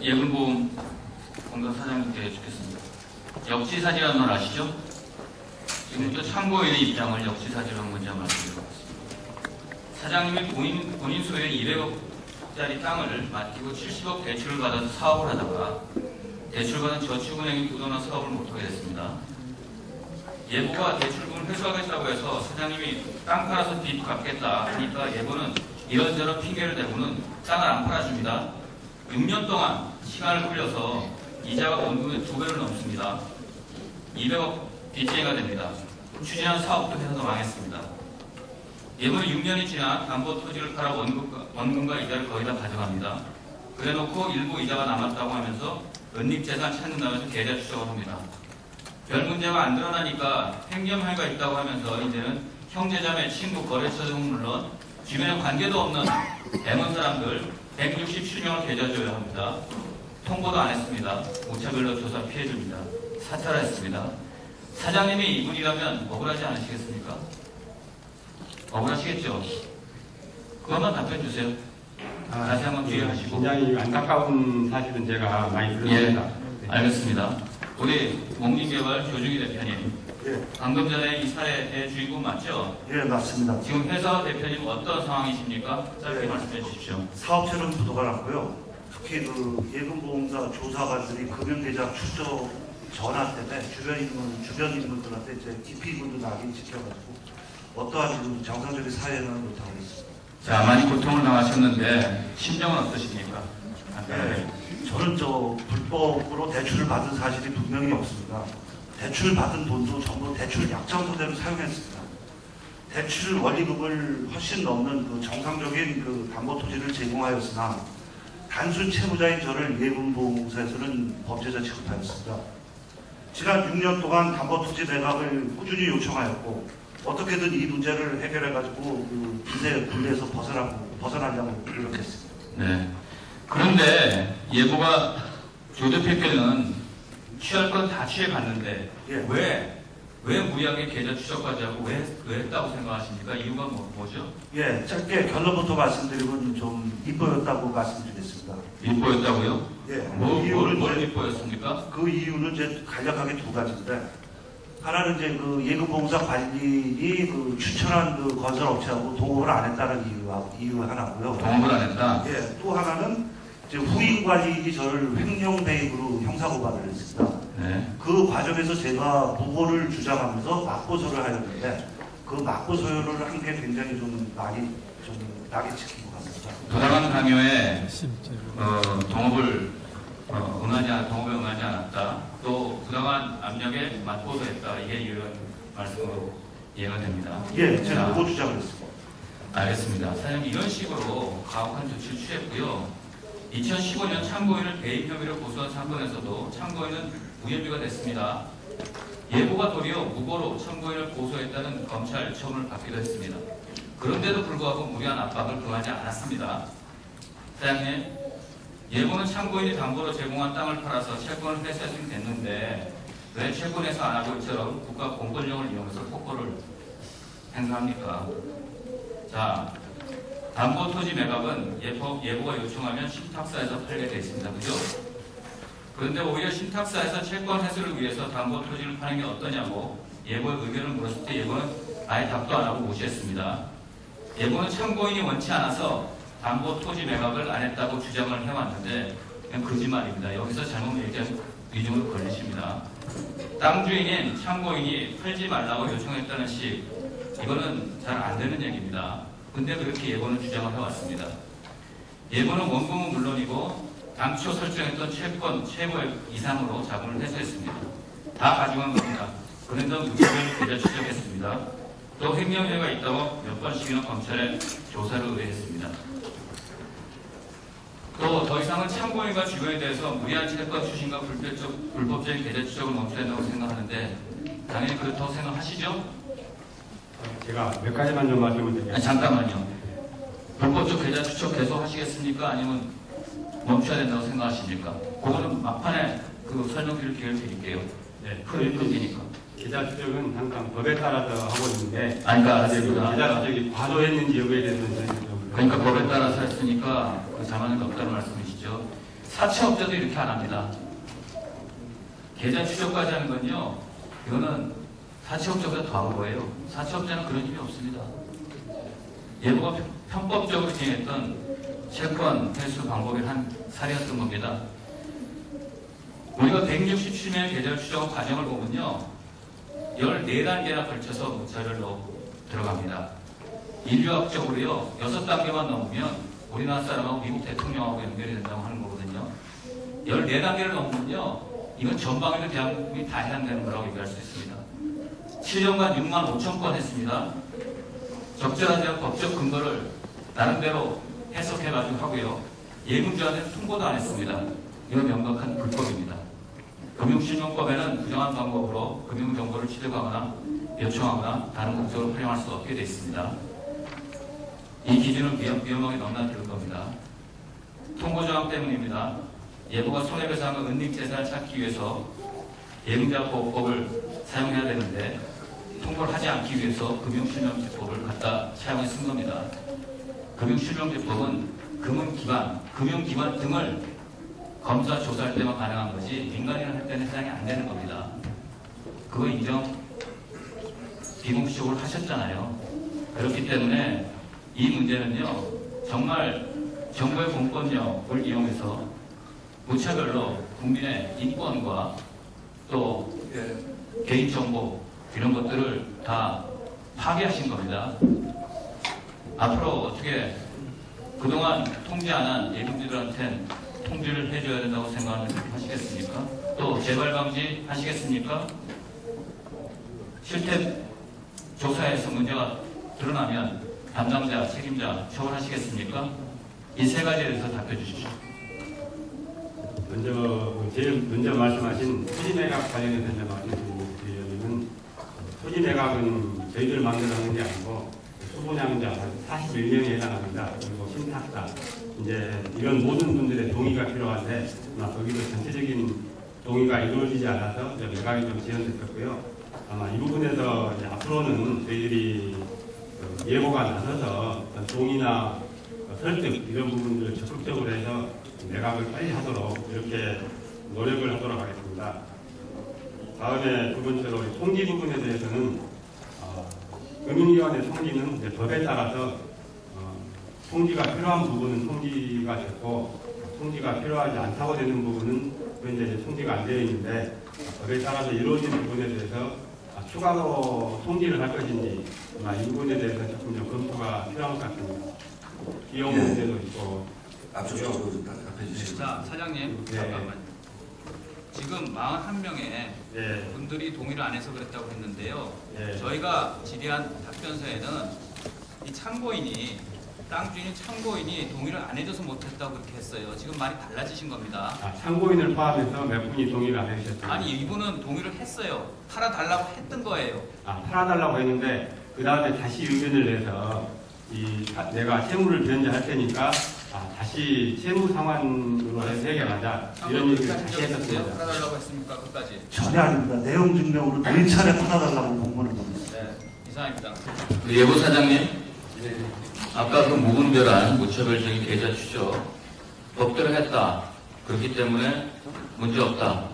예금보험 공단 사장님께 여쭙겠습니다. 역지사지라는 말 아시죠? 지금부터 참고인의 입장을 역지사지로 먼저 말씀드리겠습니다. 사장님이 본인 소유의 200억짜리 땅을 맡기고 70억 대출을 받아서 사업을 하다가 대출받은 저축은행이 부도나 사업을 못하게 됐습니다. 예보가 대출금을 회수하겠다고 해서 사장님이 땅 팔아서 빚 갚겠다 하니까 예보는 이런저런 핑계를 대고는 땅을 안 팔아줍니다. 6년 동안 시간을 끌려서 이자가 원금의 2배를 넘습니다. 200억 빚쟁이가 됩니다. 추진한 사업도 회사도 망했습니다. 예보는 6년이 지나 담보토지를 팔아 원금과 이자를 거의 다 가져갑니다. 그래놓고 일부 이자가 남았다고 하면서 은닉재산 찾는다면서 계좌 추적을 합니다. 별 문제가 안 드러나니까 횡령행위가 있다고 하면서 이제는 형제자매, 친구, 거래처 등은 물론 주변에 관계도 없는 대문 사람들 167명을 계좌 조회합니다. 통보도 안 했습니다. 무차별로 조사 피해줍니다. 사찰했습니다. 사장님이 이분이라면 억울하지 않으시겠습니까? 억울하시겠죠? 그것만 답변 주세요. 다시 한번 기회하시고. 굉장히 안타까운 사실은 제가 많이 들었습니다. 예, 알겠습니다. 우리 목림개발 조중희 대표님, 예. 방금 전에 이 사례의 주인공 맞죠? 예, 맞습니다. 지금 회사 대표님 어떤 상황이십니까? 짧게 예. 말씀해 주십시오. 사업체는 부도가 났고요. 특히 그 예금보험사 조사관들이 금융계좌 추적 전화 때문에 주변 인물들한테 이제 기피문도 나기 시켜가지고 어떠한 그 정상적인 사회는 못하고 있습니다. 자, 많이 고통을 당하셨는데 심정은 어떠십니까? 네, 저는 불법으로 대출을 받은 사실이 분명히 없습니다. 대출 받은 돈도 전부 대출 약정서대로 사용했습니다. 대출 원리금을 훨씬 넘는 그 정상적인 그 담보토지를 제공하였으나 단순 채무자인 저를 예금보험사에서는 범죄자 취급하였습니다. 지난 6년 동안 담보토지 매각을 꾸준히 요청하였고 어떻게든 이 문제를 해결해가지고 그 빚의 굴레에서 벗어나려고 노력했습니다. 네. 그런데 예보가 조 대표께는 취할 건 다 취해갔는데 예. 왜 무리하게 계좌 추적까지 하고 왜 했다고 생각하십니까? 이유가 뭐죠? 예, 짧게 결론부터 말씀드리면 좀 이뻐였다고 말씀드리겠습니다. 입보였다고요? 예, 뭘 입보였습니까? 그 이유는 이제 간략하게 두 가지인데, 하나는 이제 그 예금보험사 관리인이 그 추천한 그 건설업체하고 동업을 안 했다는 이유 하나고요. 동업을 안 했다? 예, 또 하나는 이제 후임 관리인이 저를 횡령 배임으로 형사고발을 했습니다. 네. 그 과정에서 제가 무고를 주장하면서 맞고소를 하였는데, 그 맞고소를 한 게 굉장히 좀 많이 좀 낙이 찍힌 것 같습니다. 부당한 강요에 동업에 응하지 않았다. 또 부당한 압력에 맞고소했다. 이게 이런 말씀으로 이해가 됩니다. 예, 제가 자, 무고 주장을 했습니다. 알겠습니다. 사장님 이런 식으로 가혹한 조치를 취했고요. 2015년 참고인을 배임 혐의로 고소한 사건에서도 참고인은 무혐의가 됐습니다. 예보가 도리어 무고로 참고인을 고소했다는 검찰 처분을 받기도 했습니다. 그런데도 불구하고 무리한 압박을 금하지 않았습니다. 사장님, 예보는 참고인이 담보로 제공한 땅을 팔아서 채권을 회수했으면 됐는데 왜 채권에서 안 하고 이처럼 국가 공권력을 이용해서 폭거를 행사합니까? 자, 담보토지 매각은 예보가 요청하면 신탁사에서 팔게 되어 있습니다. 그죠? 그런데 오히려 신탁사에서 채권 회수를 위해서 담보토지를 파는 게 어떠냐고 예보의 의견을 물었을 때 예보는 아예 답도 안 하고 무시했습니다. 예보는 참고인이 원치 않아서 담보토지 매각을 안 했다고 주장을 해왔는데 그냥 거짓말입니다. 여기서 잘못 얘기한 위증으로 걸리십니다. 땅 주인인 참고인이 팔지 말라고 요청했다는 식, 이거는 잘 안 되는 얘기입니다. 근데 그렇게 예보는 주장을 해왔습니다. 예보는 원금은 물론이고 당초 설정했던 채권 채무액 이상으로 자금을 회수했습니다. 다 가져간 겁니다. 그런데 무죄를 계좌 추적했습니다. 또 횡령죄가 있다고 몇 번씩이나 검찰에 조사를 의뢰했습니다. 또 더 이상은 참고인과 주변에 대해서 무리한 채권 추진과 불법적인 계좌 추적을 멈춰야 된다고 생각하는데 당연히 그렇다고 생각하시죠? 제가 몇 가지만 좀 말씀을 드릴게요. 잠깐만요. 불법적 계좌 추적 계속 하시겠습니까? 아니면 멈춰야 된다고 생각하십니까? 그거는 막판에 그 설명드릴 기회를 드릴게요. 네. 끊기니까. 계좌 추적은 항상 법에 따라서 하고 있는데, 그러니까 알았습니다. 계좌 추적이 과도했는지 여부에 대해서는 그러니까 법에 따라서 했으니까 그 자만은 없다는 말씀이시죠. 사채업자도 이렇게 안 합니다. 계좌 추적까지 하는 건요, 이거는 사채업자보다 더한 거예요. 사채업자는 그런 힘이 없습니다. 예보가 편법적으로 진행했던 채권 회수 방법의 한 사례였던 겁니다. 우리가 167명의 계좌 추적 과정을 보면요, 14단계나 걸쳐서 자료를 들어갑니다. 인류학적으로요, 6단계만 넘으면 우리나라 사람하고 미국 대통령하고 연결이 된다고 하는 거거든요. 14단계를 넘으면요, 이건 전방위로 대한민국이 다 해당되는 거라고 얘기할 수 있습니다. 7년간 6만 5천 건 했습니다. 적절한 대한 법적 근거를 나름대로 해석해가지고 하고요. 예금주한테는 통보도 안 했습니다. 이건 명백한 불법입니다. 금융실명법에는 부정한 방법으로 금융정보를 취득하거나 요청하거나 다른 목적으로 활용할 수 없게 되어 있습니다. 이 기준은 위험하게 넘나들 겁니다. 통보조항 때문입니다. 예보가 손해배상과 은닉재산을 찾기 위해서 예금자보호법을 사용해야 되는데 통보를 하지 않기 위해서 금융실명제법을 갖다 사용해 쓴 겁니다. 금융실명제법은 금융기관 등을 검사, 조사할 때만 가능한 거지 민간인을 할 때는 해당이 안 되는 겁니다. 그거 인정 비공식적으로 하셨잖아요. 그렇기 때문에 이 문제는요, 정말 정부의 공권력을 이용해서 무차별로 국민의 인권과 또 개인정보 이런 것들을 다 파괴하신 겁니다. 앞으로 어떻게 그동안 통지 안 한 예금주들한테는 통지를 해줘야 된다고 생각하시겠습니까? 또 재발 방지 하시겠습니까? 실태 조사에서 문제가 드러나면 담당자, 책임자 처벌하시겠습니까? 이 세 가지에 대해서 답해 주십시오. 제일 먼저 말씀하신 토지매각 관련해서 이제 말씀드리면, 토지매각은 저희들 만들어낸 게 아니고 수분양자 한 41명에 해당합니다. 그리고 신탁자, 이제 이런 모든 분들의 동의가 필요한데 아마 거기도 전체적인 동의가 이루어지지 않아서 이제 매각이 좀 지연됐었고요. 아마 이 부분에서 이제 앞으로는 저희들이 예보가 나서서 동의나 설득 이런 부분들을 적극적으로 해서 매각을 빨리 하도록 이렇게 노력을 하도록 하겠습니다. 다음에 두 번째로 통지 부분에 대해서는 금융기관의 통지는 이제 법에 따라서 통지가 필요한 부분은 통지가 됐고 통지가 필요하지 않다고 되는 부분은 현재 통지가 안 되어 있는데 법에 따라서 이루어진 부분에 대해서 추가로 통지를 할 것인지 이 부분에 대해서 조금 좀 검토가 필요한 것 같습니다. 비용 문제도 있고. 앞서서 답해 주시죠. 자, 사장님, 네. 잠깐만요. 지금 41명의 분들이 동의를 안 해서 그랬다고 했는데요. 저희가 질의한 답변서에는 이 참고인이, 땅 주인인 참고인이 동의를 안 해줘서 못했다고 그렇게 했어요. 지금 말이 달라지신 겁니다. 참고인을 포함해서 몇 분이 동의를 안 해주셨어요? 아니, 이분은 동의를 했어요. 팔아달라고 했던 거예요. 팔아달라고 했는데 그 다음에 다시 의견을 내서 내가 채무를 변제할 테니까 다시 채무 상환으로 해서 해결하자 이런 얘기를 다시 했었습니다. 팔아달라고 했습니까? 끝까지? 전혀 아닙니다. 내용 증명으로 4차례 팔아달라고 공문을 보냈습니다. 네, 이상입니다. 예보 사장님, 아까 그 무분별한 무차별적인 계좌 추적 법대로 했다. 그렇기 때문에 문제 없다.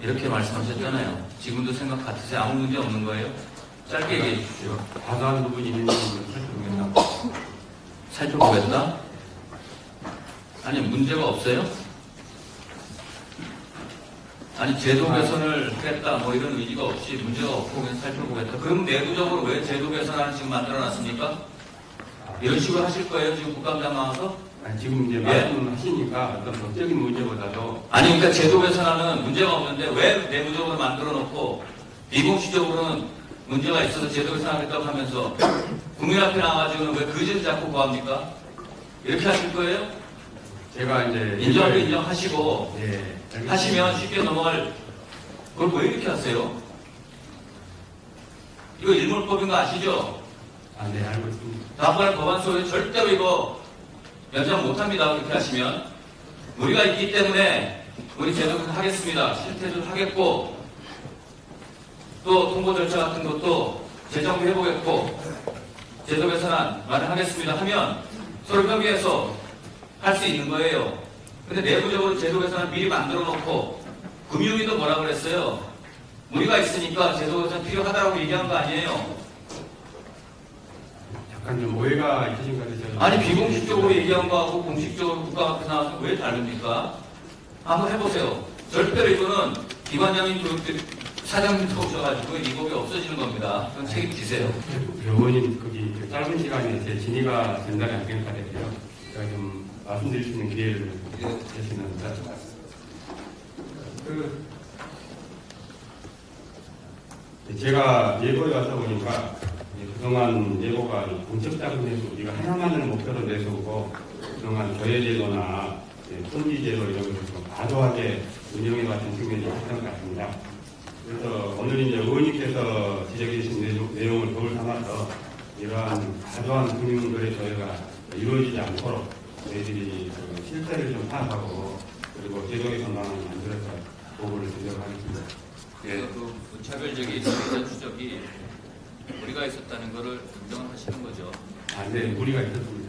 이렇게 말씀하셨잖아요. 지금도 생각 같으세요? 아무 문제 없는 거예요? 짧게 얘기해 주십시오. 과도한 부분이 있는지 살펴보겠다. 살펴보겠다? 아니, 문제가 없어요? 아니, 제도 개선을 하겠다, 뭐 이런 의지가 없이 문제가 없고 그냥 살펴보겠다. 그럼 내부적으로 왜 제도 개선안을 지금 만들어놨습니까? 이런 식으로 하실 거예요, 지금 국감장 나와서? 지금 이제 말씀하시니까 어떤 법적인 문제보다도 아니, 그러니까 제도 개선안은 문제가 없는데 왜 내부적으로 만들어 놓고 비공식적으로는 문제가 있어서 제도 개선하겠다고 하면서 국민 앞에 나와가지고는 왜 그지를 자꾸 구합니까? 이렇게 하실 거예요? 제가 이제 인정할 때 인정하시고 알겠습니다. 하시면 쉽게 넘어갈 그걸 왜 이렇게 하세요? 이거 일몰법인 거 아시죠? 네, 알고 있습니다. 다음번에 법안 소위 절대로 이거 연장 못합니다. 그렇게 하시면 우리가 있기 때문에 우리 제도 개선 하겠습니다. 실태를 하겠고 또 통보 절차 같은 것도 재정비 해보겠고 제도 개선안 마련하겠습니다 하면 서로 협의해서 할 수 있는 거예요. 근데 내부적으로 제도 개선을 미리 만들어 놓고 금융위도 뭐라 그랬어요? 무리가 있으니까 제도 개선 필요하다고 얘기한 거 아니에요? 약간 좀 오해가 있으신 것 같아요. 아니 비공식적으로 얘기한 거하고 공식적으로 국가 앞에 나와서 왜 다릅니까? 한번 해보세요. 절대로 이거는 기관장님 사장님도 오셔가지고 이 법이 없어지는 겁니다. 그건 책임지세요. 의원님 거기 짧은 시간에 제 진위가 전달이 안 된 것 같아요. 제가 좀 말씀드릴 수 있는 기회를 주시는데 제가 예보에 와서 보니까 그동안 예보가 공적자금 내수 우리가 하나만을 목표로 내세우고 그동안 조혜제도나 통지제도 이런 것을 좀 과도하게 운영해왔던 측면이 있었던 것 같습니다. 그래서 오늘 이제 의원님께서 지적해 주신 내용을 도울 삼아서 이러한 과도한 금융거래 조회가 이루어지지 않도록 저희들이 그 실태를 좀 파악하고 그리고 제도 개선방안을 만들어서 보고를 드리도록 하겠습니다. 그래서 그 무차별적인 소비자 추적이 무리가 있었다는 것을 인정을 하시는 거죠. 네, 무리가 있었습니다.